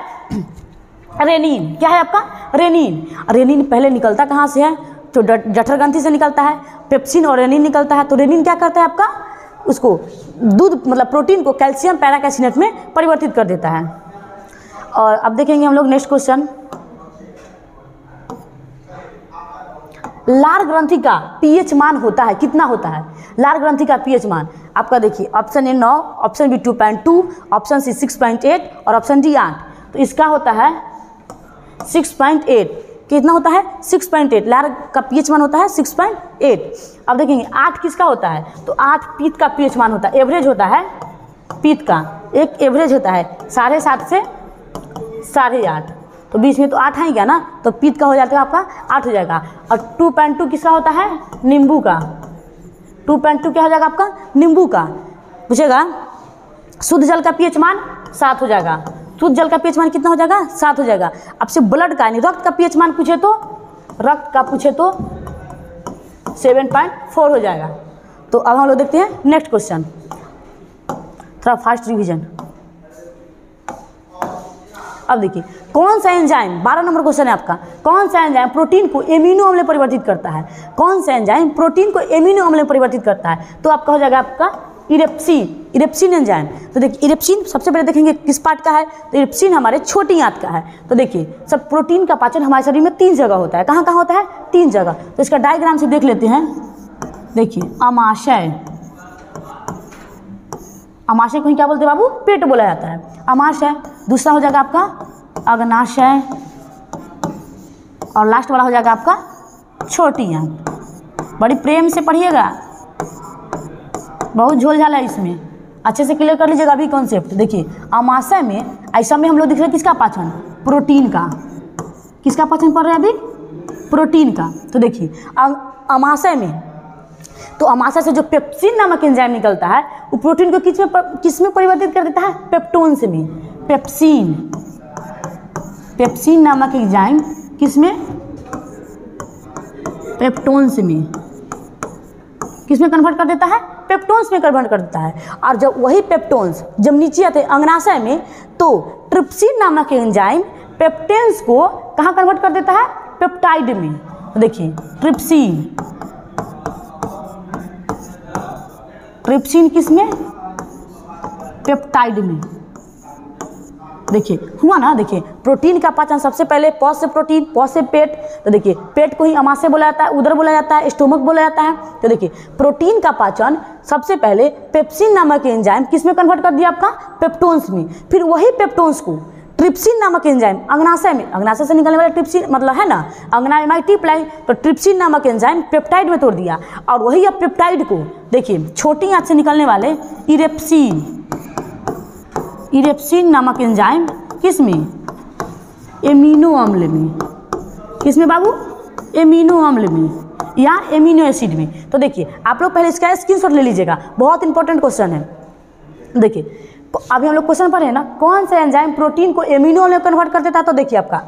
रेनिन। क्या है आपका? रेनिन। रेनिन पहले निकलता कहाँ से है? तो जठर ग्रंथि से निकलता है, पेप्सिन और रेनिन निकलता है। तो रेनिन क्या करता है आपका? उसको दूध मतलब प्रोटीन को कैल्शियम पैराकाइनेट में परिवर्तित कर देता है। और अब देखेंगे हम लोग नेक्स्ट क्वेश्चन। लार ग्रंथि का पीएच मान होता है, कितना होता है लार ग्रंथि का पीएच मान? आपका देखिए option A 9, option B 2.2, option C 6.8 और ऑप्शन डी 8। तो इसका होता है 6.8। कितना होता है? 6.8। लार का पीएच मान होता है 6.8। अब देखेंगे 8 किसका होता है? तो 8 पीत का पीएच मान होता है, एवरेज होता है पीत का, एक एवरेज होता है 7.5 से 8.5, तो बीच में तो 8 है क्या ना, तो पीत का हो जाता है आपका 8 हो जाएगा। और 2.2 किसका होता है? नींबू का। 2.2 क्या हो जाएगा आपका? नींबू का। पूछेगा शुद्ध जल का पीएच मान 7 हो जाएगा। शुद्ध जल का पीएच मान कितना हो जाएगा? 7 हो जाएगा। अब से ब्लड का यानी रक्त का पीएच मान पूछे तो, रक्त का पूछे तो 7.4 हो जाएगा। तो अब हम लोग देखते हैं नेक्स्ट क्वेश्चन, थोड़ा फास्ट रिवीजन। अब देखिए कौन सा एंजाइम, 12 नंबर क्वेश्चन है आपका, कौन सा एंजाइम प्रोटीन को एमिनो अम्ल में परिवर्तित करता है? कौन सा एंजाइम प्रोटीन को एमिनो अम्ल में परिवर्तित करता है? तो आपका हो जाएगा आपका इरेप्सिन एंजाइम। तो देखिए इरेप्सिन सबसे पहले देखेंगे किस पार्ट का है, तो इरेप्सिन हमारे छोटी आंत का है। तो देखिए सब प्रोटीन का पाचन हमारे शरीर में 3 जगह होता है। कहाँ कहाँ होता है? 3 जगह। तो इसका डायग्राम से देख लेते हैं। देखिए अमाशय, अमाशय को ही क्या बोलते हैं बाबू? पेट बोला जाता है, अमाशय। दूसरा हो जाएगा आपका अग्नाशय, और लास्ट वाला हो जाएगा आपका छोटी आंत। बड़ी प्रेम से पढ़िएगा, बहुत झोल झाल है इसमें, अच्छे से क्लियर कर लीजिएगा अभी कॉन्सेप्ट। देखिए अमाशय में ऐसा में हम लोग दिख रहे हैं किसका पाचन? प्रोटीन का। किसका पाचन पढ़ रहे हैं अभी? प्रोटीन का। तो देखिए अमाशय में, तो अमाशय से जो पेप्सिन नामक एंजाइम निकलता है वो प्रोटीन को किसमें परिवर्तित कर देता है? पेप्टोन्स में। पेप्सिन नामक एंजाइम किसमें? पेप्टोन्स में। किसमें कन्वर्ट कर देता है? पेप्टोन्स में कन्वर्ट कर देता है। और जब वही पेप्टोन्स जब नीचे आते हैं अंगनाशय में, तो ट्रिप्सिन नामक एंजाइम पेप्टेन्स को कहाँ कन्वर्ट कर देता है? पेप्टाइड में। तो देखिए ट्रिप्सिन किसमें? पेप्टाइड में। देखिए हुआ ना, देखिए प्रोटीन का पाचन सबसे पहले पौध से प्रोटीन, पौध से पेट। तो देखिए पेट को ही अमाशय बोला जाता है, उदर बोला जाता है, स्टोमक बोला जाता है। तो देखिए प्रोटीन का पाचन सबसे पहले पेप्सिन नामक एंजाइम किसमें कन्वर्ट कर दिया? आपका पेप्टोन्स में। फिर वही पेप्टोन्स को ट्रिप्सिन नामक एंजाइम अंगनाशय में, अंगनाशय से निकलने वाला ट्रिप्सिन मतलब है ना अंगना मेमाई, तो ट्रिप्सिन नामक एंजाइम पेप्टाइड में तोड़ दिया। और वही अब पेप्टाइड को देखिए छोटी आंत से निकलने वाले इरेप्सिन नामक एंजाइम किसमें? एमिनो अम्ल में। किसमें बाबू? एमिनो अम्ल में या एमिनो एसिड में। तो देखिए आप लोग पहले इसका स्क्रीनशॉट ले लीजिएगा, बहुत इंपॉर्टेंट क्वेश्चन है। देखिए अभी हम लोग क्वेश्चन पढ़े ना, कौन सा एंजाइम प्रोटीन को एमिनो में कन्वर्ट कर देता है? तो देखिए आपका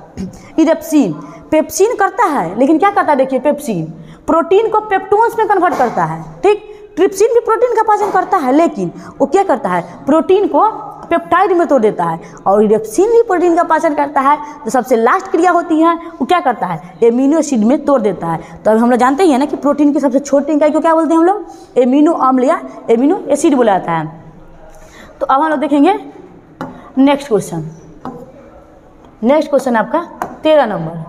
इरेप्सिन। पेप्सिन करता है, लेकिन क्या करता है? देखिए पेप्सिन प्रोटीन को पेप्टोन्स में कन्वर्ट करता है, ठीक। ट्रिप्सिन भी प्रोटीन का पाचन करता है, लेकिन वो क्या करता है? प्रोटीन को पेप्टाइड में तोड़ देता है। और इरेप्सिन भी प्रोटीन का पाचन करता है, जो सबसे लास्ट क्रिया होती है वो क्या करता है? एमिनो एसिड में तोड़ देता है। तो अब हम लोग जानते ही हैं ना कि प्रोटीन की सबसे छोटी इकाई को क्या बोलते हैं हम लोग? एमिनो अम्ल या एमिनो एसिड बोला जाता है। तो अब हम लोग देखेंगे नेक्स्ट क्वेश्चन। नेक्स्ट क्वेश्चन आपका 13 नंबर।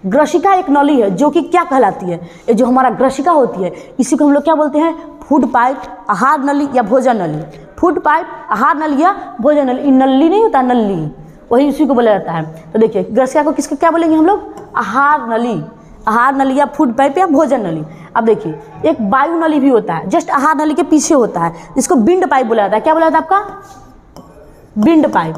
ग्रशिका एक नली है जो कि क्या कहलाती है? ये जो हमारा ग्रशिका होती है, इसी को हम लोग क्या बोलते हैं? फूड पाइप, आहार नली या भोजन नली। फूड पाइप, आहार नली या भोजन नली। नली नहीं होता, नली, वही इसी को बोला जाता है। तो देखिए ग्रशिका को किसको क्या बोलेंगे हम लोग? आहार नली। आहार नली या फूड पाइप या भोजन नली। अब देखिए एक वायु नली भी होता है, जस्ट आहार नली के पीछे होता है, जिसको विंड पाइप बोला जाता है। क्या बोला जाता है आपका? Wind pipe.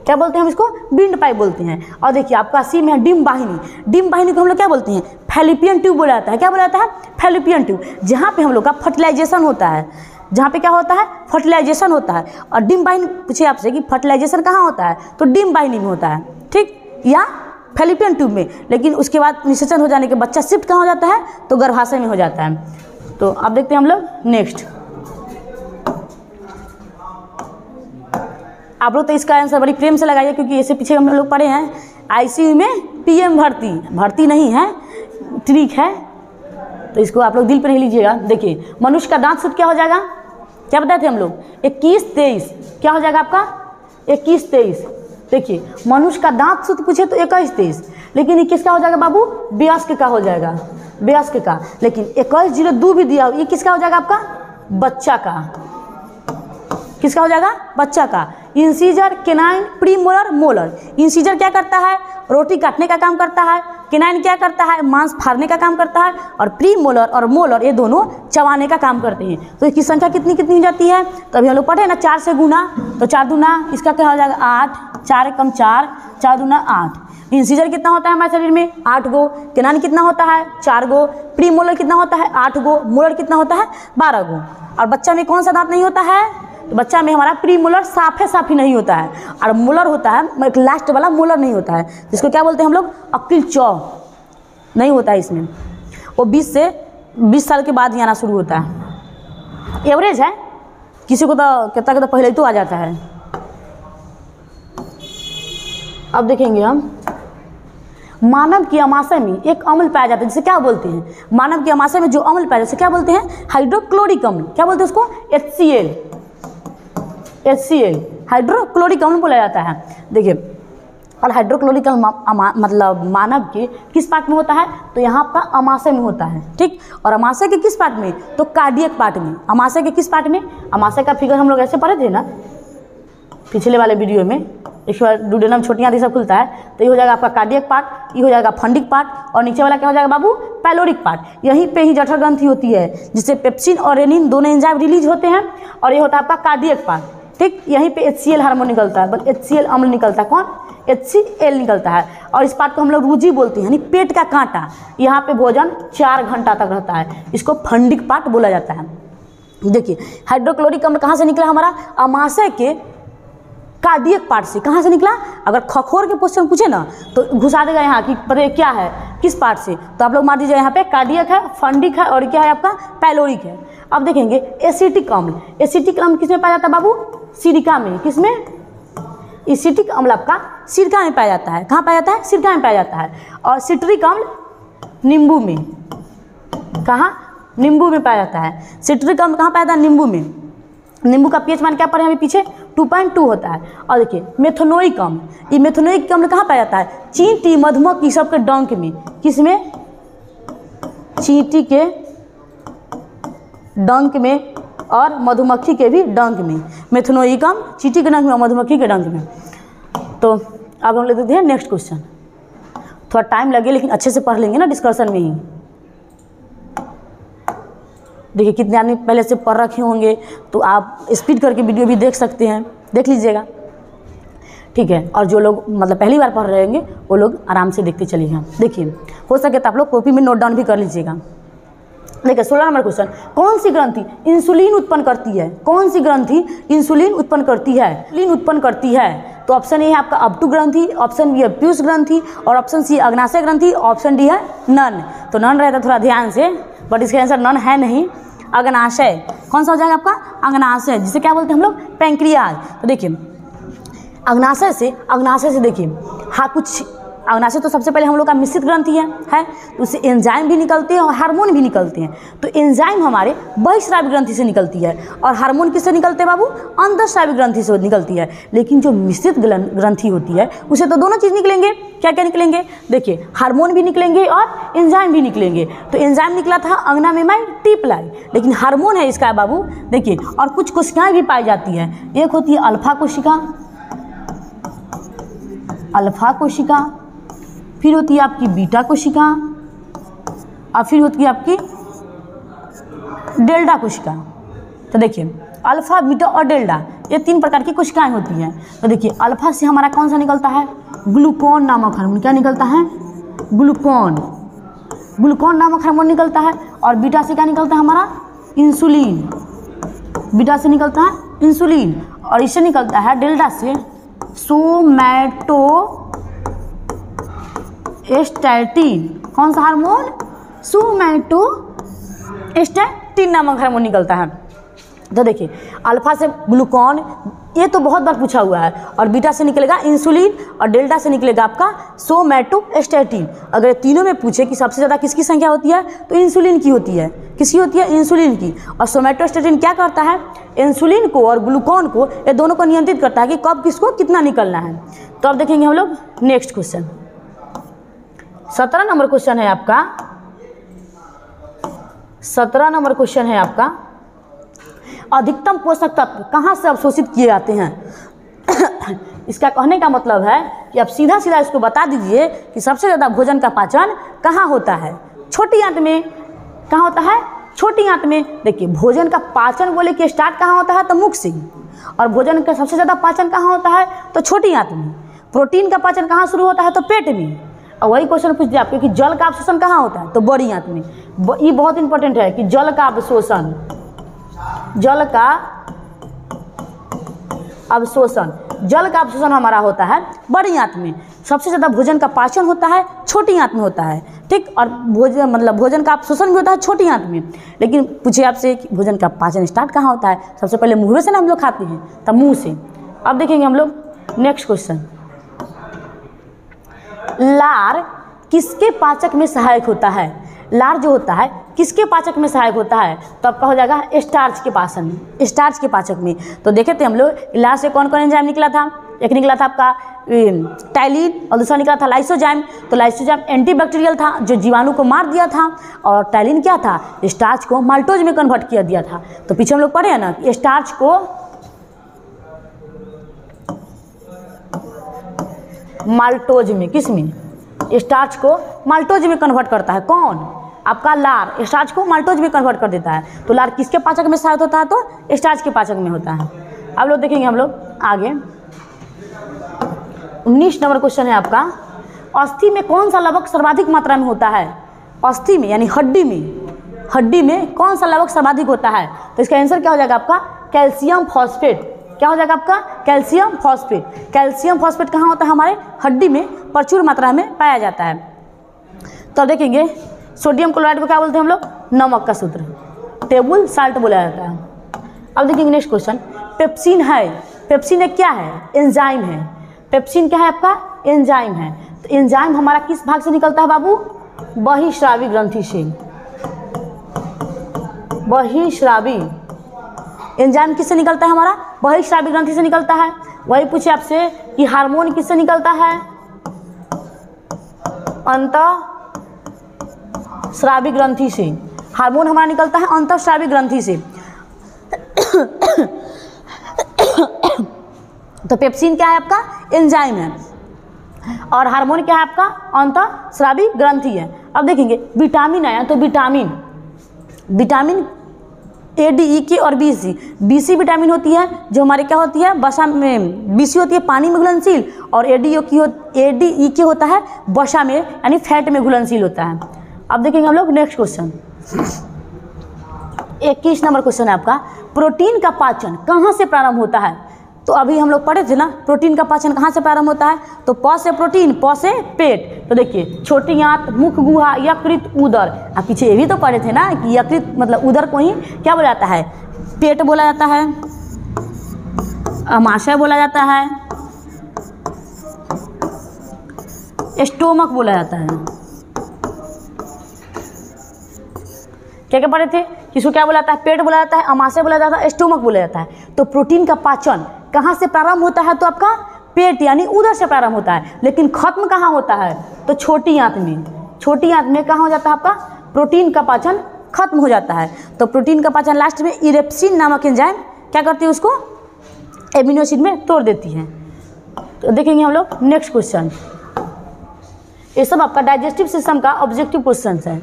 क्या बोलते हैं हम इसको? विंड पाइप बोलते हैं। और देखिए आपका सी में है डिम वाहिनी। डिम वाहिनी को हम लोग क्या बोलते हैं? फैलिपियन ट्यूब बोला जाता है। क्या बोला जाता है? फैलिपियन ट्यूब। जहाँ पे हम लोग का फर्टिलाइजेशन होता है, जहाँ पे क्या होता है? फर्टिलाइजेशन होता है। और डिम वाहिनी पूछे आपसे कि फर्टिलाइजेशन कहाँ होता है, तो डिम वाहिनी में होता है, ठीक, या फैलिपियन ट्यूब में। लेकिन उसके बाद निषेचन हो जाने के बच्चा शिफ्ट कहाँ हो जाता है? तो गर्भाशय में हो जाता है। तो अब देखते हैं हम लोग नेक्स्ट। आप लोग तो इसका आंसर बड़ी प्रेम से लगाइए, क्योंकि इससे पीछे हम लोग पढ़े हैं आईसीयू में पीएम भर्ती। भर्ती नहीं है, ट्रिक है, तो इसको आप लोग दिल पर नहीं लीजिएगा। देखिए मनुष्य का दांत सूत्र क्या हो जाएगा? क्या बताए थे हम लोग? 21-23। क्या हो जाएगा आपका? 21-23। देखिए मनुष्य का दांत सूत्र पूछे तो 21-23, लेकिन ये किसका हो जाएगा बाबू? वयस्क का हो जाएगा, वयस्क का। लेकिन 21-02 भी दिया, ये किसका हो जाएगा आपका? बच्चा का। किसका हो जाएगा? बच्चा का। Incisor, canine, premolar, molar. Incisor क्या करता है? रोटी काटने का काम करता है। केनाइन क्या करता है? मांस फाड़ने का काम करता है। और प्रीमोलर और मोलर ये दोनों चबाने का काम करते हैं। तो इसकी संख्या कितनी कितनी हो जाती है? तो अभी हम लोग पढ़े ना 4 से गुना, तो 4 दूना इसका क्या हो जाएगा? 8, 4 एकम 4, 4 दूना 8। इंसीजर कितना होता है हमारे शरीर में? 8 गो। केनाइन कितना होता है? 4 गो। प्रीमोलर कितना होता है? 8 गो। मोलर कितना होता है? 12 गो। और बच्चा में कौन सा दांत नहीं होता है? तो बच्चा में हमारा प्रीमोलर साफ ही नहीं होता है, और मोलर होता है, एक लास्ट वाला मोलर नहीं होता है, जिसको क्या बोलते हैं हम लोग? अक्ल चौ नहीं होता है इसमें। वो 20 साल के बाद ही आना शुरू होता है। एवरेज है, किसी को तो कितना के तो पहले ही तो आ जाता है। अब देखेंगे हम मानव की अमाशय में एक अम्ल पाया जाता है, जिसे क्या बोलते हैं? मानव की अमाशय में जो अम्ल पाया जाता है उसे क्या बोलते हैं? हाइड्रोक्लोरिक अम्ल। क्या बोलते हैं उसको? HCl, हाइड्रोक्लोरिक अम्ल बोला जाता है। देखिए और हाइड्रोक्लोरिक अम्ल मतलब मानव के किस पार्ट में होता है? तो यहाँ आपका अमाशय में होता है, ठीक। और अमाशय के किस पार्ट में? तो कार्डियक पार्ट में। अमाशय के किस पार्ट में? अमाशय का फिगर हम लोग ऐसे पढ़े थे ना पिछले वाले वीडियो में। एक बार डुडेनम छोटियाँ दिशा खुलता है, तो ये हो जाएगा आपका कार्डियक पार्ट, ये हो जाएगा फंडिक पार्ट, और नीचे वाला क्या हो जाएगा बाबू? Pyloric part. यहीं पे ही जठर ग्रंथि होती है, जिससे पेप्सिन और रेनिन दोनों एंजाइम रिलीज होते हैं, और ये होता है आपका कार्डियक पार्ट, ठीक। यहीं पे HCl हार्मोन निकलता है, बस HCl अम्ल निकलता है। कौन? HCl निकलता है। और इस पार्ट को हम लोग रुजी बोलते हैं, यानी पेट का कांटा। यहाँ पे भोजन 4 घंटा तक रहता है, इसको फंडिक पार्ट बोला जाता है। देखिए हाइड्रोक्लोरिक अम्ल कहाँ से निकला? हमारा अमाशय के कार्डियक पार्ट से। कहाँ से निकला? अगर खखोर के क्वेश्चन पूछे ना तो घुसा देगा यहाँ कि पता क्या है, किस पार्ट से, तो आप लोग मार दीजिए यहाँ पे कार्डियक है, फंडिक है, और क्या है आपका? पैलोरिक है। अब देखेंगे एसिटिक अम्ल। एसिटिक अम्ल किसमें पाया जाता है बाबू? सिरका में। किसमें? एसिटिक अम्ल आपका सिरका में पाया जाता है। कहाँ पाया जाता है? सिरका में पाया जाता है। और सिट्रिक अम्ल नींबू में। कहाँ? नींबू में पाया जाता है। सिट्रिक अम्ल कहाँ पाया जाता है? नींबू में। नींबू का पीएच मान क्या पढ़े अभी पीछे? 2.2 होता है। और देखिए मेथनोइक अम्ल, ये मेथनोइक अम्ल कहाँ पाया जाता है? चींटी, मधुमक्खी सब के डंक में। किसमें? चींटी के डंक में और मधुमक्खी के भी डंक में। मेथनोइक अम्ल चींटी के डंक में और मधुमक्खी के डंक में। तो अब हम ले देते हैं नेक्स्ट क्वेश्चन। थोड़ा टाइम लगे लेकिन अच्छे से पढ़ लेंगे ना डिस्कशन में ही। देखिए कितने आदमी पहले से पढ़ रखे होंगे, तो आप स्पीड करके वीडियो भी देख सकते हैं, देख लीजिएगा, ठीक है। और जो लोग मतलब पहली बार पढ़ रहे होंगे वो लोग आराम से देखते चलिएगा। देखिए हो सके तो आप लोग कॉपी में नोट डाउन भी कर लीजिएगा। देखिए 16 नंबर क्वेश्चन, कौन सी ग्रंथि इंसुलिन उत्पन्न करती है? कौन सी ग्रंथि इंसुलिन उत्पन्न करती है? इंसुलिन उत्पन्न करती है तो ऑप्शन ए है आपका अपटू ग्रंथि, ऑप्शन बी है पीयूष ग्रंथि और ऑप्शन सी अग्नाशय ग्रंथि, ऑप्शन डी है नन। तो नन रहता थोड़ा ध्यान से, बट इसका आंसर नन है नहीं, अग्नाशय। कौन सा हो जाएगा आपका? अग्नाशय, जिसे क्या बोलते हैं हम लोग? पैंक्रियाज। तो देखिए अग्नाशय से देखिए हाँ कुछ अग्नाशय तो सबसे पहले हम लोग का मिश्रित ग्रंथि है तो उससे एंजाइम भी निकलते हैं और हार्मोन भी निकलते हैं। तो एंजाइम हमारे बहिःस्रावी ग्रंथि से निकलती है और हार्मोन किससे निकलते हैं बाबू? अंतःस्रावी ग्रंथि से निकलती है। लेकिन जो मिश्रित ग्रंथि होती है उसे तो दोनों चीज़ निकलेंगे। क्या क्या निकलेंगे? देखिए हार्मोन भी निकलेंगे और एंजाइम भी निकलेंगे। तो एंजाइम निकला था अंगना मेमाई टिपलाई, लेकिन हार्मोन है इसका बाबू देखिए। और कुछ कोशिकाएँ भी पाई जाती हैं, एक होती है अल्फा कोशिका, फिर होती है आपकी बीटा कोशिका और फिर होती है आपकी डेल्टा कोशिका। तो देखिए अल्फा, बीटा और डेल्टा ये 3 प्रकार की कोशिकाएं होती हैं। तो देखिए अल्फा से हमारा कौन सा निकलता है? ग्लूकोन नामक हार्मोन। क्या निकलता है? ग्लूकोन नामक हार्मोन निकलता है। और बीटा से क्या निकलता है हमारा? इंसुलिन। बीटा से निकलता है इंसुलिन और इससे निकलता है डेल्टा से सोमैटोस्टैटिन। कौन सा हार्मोन? सोमैटोस्टैटिन नामक हार्मोन निकलता है। तो देखिए अल्फा से ग्लूकोन, ये तो बहुत बार पूछा हुआ है, और बीटा से निकलेगा इंसुलिन और डेल्टा से निकलेगा आपका सोमैटोस्टैटिन। अगर तीनों में पूछे कि सबसे ज़्यादा किसकी संख्या होती है तो इंसुलिन की होती है। किसकी होती है? इंसुलिन की। और सोमैटोस्टैटिन क्या करता है? इंसुलिन को और ग्लूकोन को, ये दोनों को नियंत्रित करता है कि कब किसको कितना निकलना है। तो अब देखेंगे हम लोग नेक्स्ट क्वेश्चन। 17 नंबर क्वेश्चन है आपका। 17 नंबर क्वेश्चन है आपका, अधिकतम पोषक तत्व कहाँ से अवशोषित किए जाते हैं? इसका कहने का मतलब है कि आप सीधा सीधा इसको बता दीजिए कि सबसे ज़्यादा भोजन का पाचन कहाँ होता है? छोटी आंत में। कहाँ होता है? छोटी आंत में। देखिए भोजन का पाचन बोले कि स्टार्ट कहाँ होता है? तो मुख से। और भोजन का सबसे ज़्यादा पाचन कहाँ होता है? तो छोटी आंत में। प्रोटीन का पाचन कहाँ शुरू होता है? तो पेट में। और वही क्वेश्चन पूछ दिया आपको कि जल का अवशोषण कहाँ होता है? तो बड़ी आंत में। ये बहुत इंपॉर्टेंट है कि जल का अवशोषण, जल का अवशोषण हमारा होता है बड़ी आंत में। सबसे ज़्यादा भोजन का पाचन होता है छोटी आंत में होता है, ठीक। और भोजन का अवशोषण भी होता है छोटी आंत में। लेकिन पूछे आपसे कि भोजन का पाचन स्टार्ट कहाँ होता है? सबसे पहले मुँह से ना हम लोग खाते हैं, तब मुँह से। अब देखेंगे हम लोग नेक्स्ट क्वेश्चन। लार किसके पाचक में सहायक होता है? लार जो होता है किसके पाचक में सहायक होता है? तो आपका हो जाएगा स्टार्च के पाचक में। तो देखे थे हम लोग लार से कौन कौन एंजाइम निकला था? एक निकला था आपका टाइलिन और दूसरा निकला था लाइसोजाइम। तो लाइसोजाइम एंटीबैक्टीरियल था जो जीवाणु को मार दिया था, और टाइलिन क्या था? स्टार्च को माल्टोज में कन्वर्ट किया दिया था। तो पीछे हम लोग पढ़े हैं ना कि स्टार्च को माल्टोज में, किस में? स्टार्च को माल्टोज में कन्वर्ट करता है कौन? आपका लार स्टार्च को माल्टोज में कन्वर्ट कर देता है। तो लार किसके पाचक में सहायक होता है? तो स्टार्च के पाचक में होता है। अब लोग देखेंगे हम लोग आगे 19 नंबर क्वेश्चन है आपका, अस्थि में कौन सा लवक सर्वाधिक मात्रा में होता है? अस्थि में यानी हड्डी में कौन सा लवक सर्वाधिक होता है? तो इसका आंसर क्या हो जाएगा आपका? Calcium phosphate. क्या हो जाएगा आपका? Calcium phosphate. कैल्शियम फॉस्फेट कहाँ होता है? हमारे हड्डी में प्रचुर मात्रा में पाया जाता है। तो देखेंगे सोडियम क्लोराइड को क्या बोलते हैं हम लोग? नमक का सूत्र, टेबल साल्ट बोला जाता है। अब देखेंगे नेक्स्ट क्वेश्चन। पेप्सिन है, पेप्सिन एक क्या है? एंजाइम है। पेप्सिन क्या है आपका? एंजाइम है। तो एंजाइम हमारा किस भाग से निकलता है बाबू? बहिःस्रावी ग्रंथि से। बहिःस्रावी एंजाइम किससे निकलता है हमारा? बहिःस्रावी ग्रंथि से निकलता है। वही पूछे आपसे कि हार्मोन किससे निकलता है? अंतःस्रावी ग्रंथि से। हार्मोन हमारा निकलता है अंतःस्रावी ग्रंथि से। तो पेप्सिन क्या है आपका? एंजाइम है। और हार्मोन क्या है आपका? अंतःस्रावी ग्रंथि है। अब देखेंगे विटामिन आया, तो विटामिन ए, डी, ई, के और बी, सी। बी, सी विटामिन होती है जो हमारे क्या होती है? वसा में। बी, सी होती है पानी में घुलनशील, और ए, डी, ई, के होता है वसा में यानी फैट में घुलनशील होता है। अब देखेंगे हम लोग नेक्स्ट क्वेश्चन। 21 नंबर क्वेश्चन है आपका, प्रोटीन का पाचन कहाँ से प्रारंभ होता है? तो अभी हम लोग पढ़े थे ना, प्रोटीन का पाचन कहाँ से प्रारंभ होता है? तो प से प्रोटीन, प से पेट। तो देखिए छोटी आंत, मुख गुहा, यकृत, उदर। आप पीछे ये भी तो पढ़े थे ना कि यकृत मतलब उदर को ही क्या बोला जाता है? पेट बोला जाता है, अमाशय बोला जाता है, स्टोमक बोला जाता है। क्या क्या पढ़े थे? किसको क्या बोला जाता है? पेट बोला जाता है, अमाशय बोला जाता है, स्टोमक बोला जाता है। तो प्रोटीन का पाचन कहाँ से प्रारंभ होता है? तो आपका पेट यानी उदर से प्रारंभ होता है, लेकिन खत्म कहाँ होता है? तो छोटी आंत में। छोटी आंत में कहाँ हो जाता है आपका? प्रोटीन का पाचन खत्म हो जाता है। तो प्रोटीन का पाचन लास्ट में इरेप्सिन नामक एंजाइम क्या करती है? उसको एमिनो एसिड में तोड़ देती है। तो देखेंगे हम लोग नेक्स्ट क्वेश्चन। ये सब आपका डाइजेस्टिव सिस्टम का ऑब्जेक्टिव क्वेश्चन है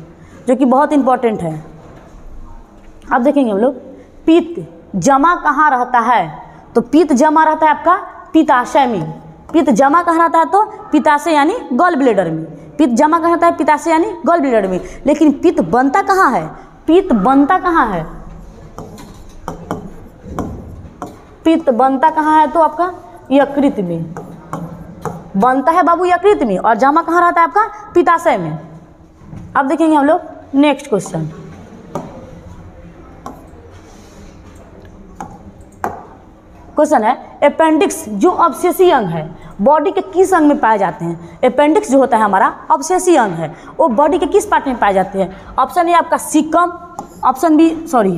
जो कि बहुत इंपॉर्टेंट है। अब देखेंगे हम लोग पित्त जमा कहाँ रहता है? तो पित्त जमा रहता है आपका पित्ताशय में। पित्त जमा कहाँ रहता है? तो पित्ताशय यानी गॉल ब्लैडर में। पित्त जमा कहाँ रहता है? पित्ताशय यानी गॉल ब्लैडर में। लेकिन पित्त बनता कहाँ है? पित्त बनता कहाँ है? पित्त बनता कहाँ है? तो आपका यकृत में बनता है बाबू, यकृत में। और जमा कहाँ रहता है? आपका पित्ताशय में। अब देखेंगे हम लोग नेक्स्ट क्वेश्चन। क्वेश्चन है अपेंडिक्स जो अवशेषी अंग है बॉडी के किस अंग में पाए जाते हैं? अपेंडिक्स जो होता है हमारा अवशेषी अंग है, वो बॉडी के किस पार्ट में पाए जाते हैं? ऑप्शन ए आपका सीकम, ऑप्शन बी सॉरी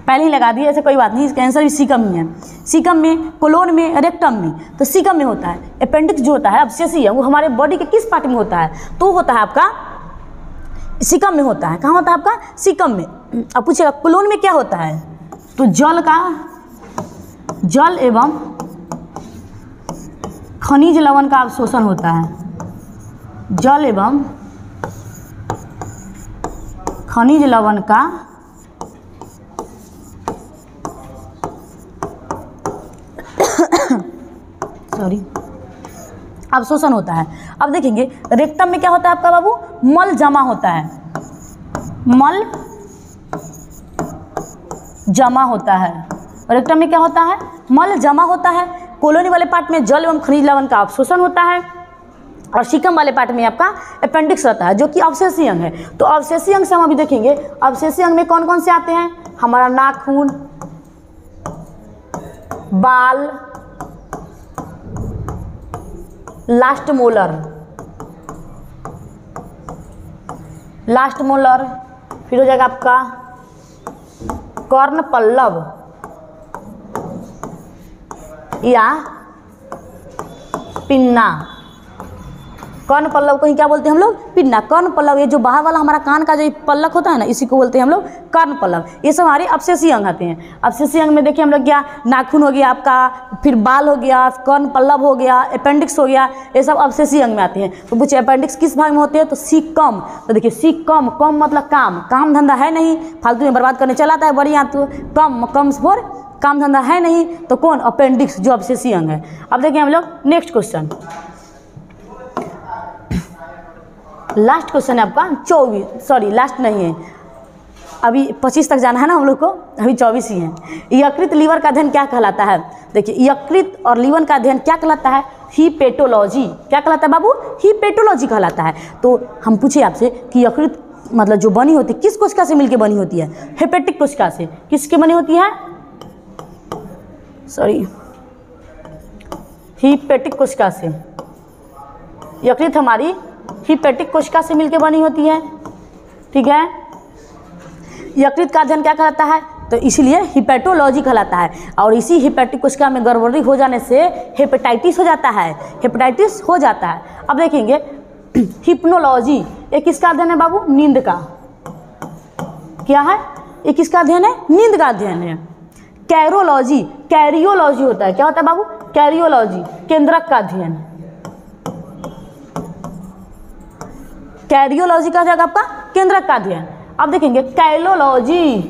पहले ही लगा दिया, ऐसे कोई बात नहीं, इसका आंसर भी सीकम ही है। सीकम में, कोलोन में, रेक्टम में। तो सीकम में होता है। अपेंडिक्स जो होता है अवशेषी है, वो हमारे बॉडी के किस पार्ट में होता है? तो होता है आपका सीकम में होता है। कहाँ होता है आपका? सीकम में। अब पूछेगा कोलोन में क्या होता है? तो जल एवं खनिज लवण का अवशोषण होता है। जल एवं खनिज लवण का अवशोषण होता है। अब देखेंगे रेक्टम में क्या होता है आपका बाबू? मल जमा होता है। मल जमा होता है। रेक्टम में क्या होता है? मल जमा होता है। कोलोनी वाले पार्ट में जल एवं खनिज लवण का अवशोषण होता है। और सीकम वाले पार्ट में आपका अपेंडिक्स रहता है जो कि अवशेषी अंग है। तो अवशेषी अंग से हम अभी देखेंगे अवशेषी अंग में कौन कौन से आते हैं? हमारा नाखून, बाल, लास्ट मोलर, फिर हो जाएगा आपका कर्ण पल्लव या पिन्ना। कर्ण पल्लव को ही क्या बोलते हैं हम लोग? पिन्ना। कर्ण पल्लव, ये जो बाहर वाला हमारा कान का जो पल्लक होता है ना, इसी को बोलते हैं हम लोग कर्ण पल्लव। ये सब हमारे अवशेषी अंग आते हैं। अवशेषी अंग में देखिए हम लोग क्या, नाखून हो गया आपका, फिर बाल हो गया, कर्ण पल्लव हो गया, अपेंडिक्स हो गया, ये सब अवशेषी अंग में आते हैं। तो पूछे अपेंडिक्स किस भाग में होते हैं? तो सीकम। तो देखिए सीकम, कम मतलब काम धंधा है नहीं, फालतू में बर्बाद करने चला आता है बड़ी आंत। तो कम फोर काम धंधा है नहीं, तो कौन? अपेंडिक्स जो अवशेषी अंग है। अब देखिए हम लोग नेक्स्ट क्वेश्चन। लास्ट क्वेश्चन है आपका 24, सॉरी लास्ट नहीं है, अभी 25 तक जाना है ना हम लोग को, अभी 24 ही है। यकृत लीवर का अध्ययन क्या कहलाता है? देखिए यकृत और लीवर का अध्ययन क्या कहलाता है? हिपेटोलॉजी। क्या कहलाता है बाबू? हिपेटोलॉजी कहलाता है। तो हम पूछे आपसे कि यकृत मतलब जो बनी होती है किस कोशिका से मिलकर बनी होती है? हेपेटिक कोशिका से। किसके बनी होती है? सॉरी हिपेटिक कोशिका से। यकृत हमारी हिपेटिक कोशिका से मिलकर बनी होती है, ठीक है। यकृत का अध्ययन क्या कहलाता है? तो इसलिए हिपेटोलॉजी कहलाता है। और इसी हिपेटिक कोशिका में गड़बड़ी हो जाने से हेपेटाइटिस हो जाता है, हेपेटाइटिस हो जाता है। अब देखेंगे हिप्नोलॉजी, ये किसका अध्ययन है बाबू? नींद का। क्या है? ये किसका अध्ययन है? नींद का अध्ययन है। कैरोलॉजी, कैरियोलॉजी होता है। क्या होता है बाबू? कैरियोलॉजी, केंद्रक का अध्ययन। कैरियोलॉजी का जाएगा आपका केंद्रक का अध्ययन। अब देखेंगे कैलोलॉजी,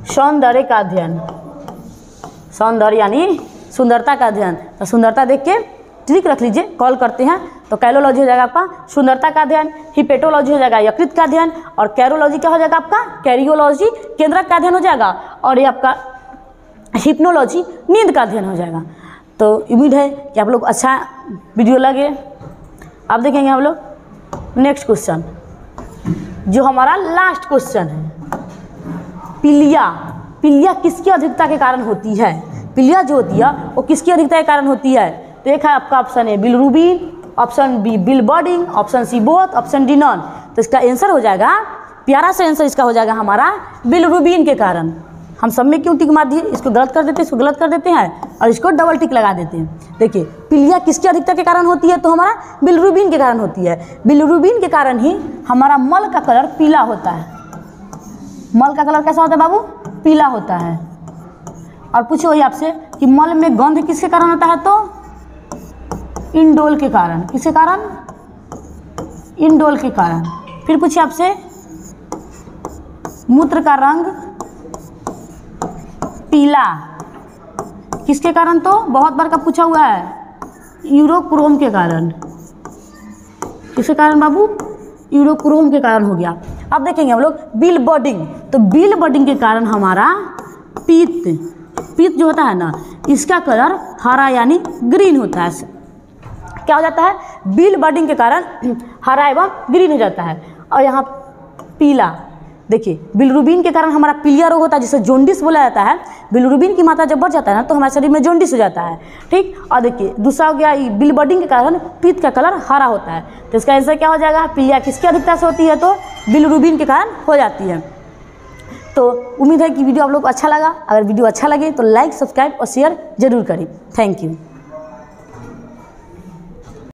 सौंदर्य का अध्ययन। सौंदर्य यानी सुंदरता का अध्ययन। तो सुंदरता देख के ट्रिक रख लीजिए, कॉल करते हैं तो कैलोलॉजी हो जाएगा आपका सुंदरता का अध्ययन, हिपेटोलॉजी हो जाएगा यकृत का अध्ययन, और कैरोलॉजी क्या हो जाएगा आपका कैरियोलॉजी केंद्रक का अध्ययन हो जाएगा, और ये आपका हिप्नोलॉजी नींद का अध्ययन हो जाएगा। तो उम्मीद है कि आप लोग अच्छा वीडियो लगे। अब देखेंगे हम लोग नेक्स्ट क्वेश्चन, जो हमारा लास्ट क्वेश्चन है, पीलिया। पीलिया किसकी अधिकता के कारण होती है? पीलिया जो होती है वो किसकी अधिकता के कारण होती है? तो एक है आपका option A bilirubin, option B biliverdin, option C both, option D none. तो इसका आंसर हो जाएगा, प्यारा सा आंसर इसका हो जाएगा हमारा बिलिरुबिन के कारण। हम सब में क्यों टिक मार दिए? इसको गलत कर देते हैं, इसको गलत कर देते हैं और इसको डबल टिक लगा देते हैं। देखिए पीलिया किसकी अधिकता के कारण होती है? तो हमारा बिलिरुबिन के कारण होती है। बिलिरुबिन के कारण ही हमारा मल का कलर पीला होता है। मल का कलर कैसा होता है बाबू? पीला होता है। और पूछो वही आपसे कि मल में गंध किसके कारण होता है? तो इंडोल के कारण। किसके कारण? इंडोल के कारण। फिर पूछिए आपसे मूत्र का रंग पीला किसके कारण? तो बहुत बार का पूछा हुआ है, यूरोक्रोम के कारण। किसके कारण बाबू? यूरोक्रोम के कारण हो गया। अब देखेंगे हम लोग बिलबर्डिंग। तो बिलबर्डिंग के कारण हमारा पीत जो होता है ना, इसका कलर हरा यानी ग्रीन होता है। क्या हो जाता है? बिलबर्डिंग के कारण हरा एवं ग्रीन हो जाता है। और यहाँ पीला, देखिए बिलिरुबिन के कारण हमारा पीलिया रोग होता है, जिसे जॉन्डिस बोला जाता है। बिलिरुबिन की मात्रा जब बढ़ जाता है ना, तो हमारे शरीर में जॉन्डिस हो जाता है। ठीक, और देखिए दूसरा हो गया बिलबर्डिंग के कारण पीत का कलर हरा होता है। तो इसका आंसर क्या हो जाएगा? पीलिया किसकी अधिकता से होती है? तो बिलिरुबिन के कारण हो जाती है। तो उम्मीद है कि वीडियो आप लोग को अच्छा लगा। अगर वीडियो अच्छा लगे तो लाइक, सब्सक्राइब और शेयर जरूर करें। Thank you.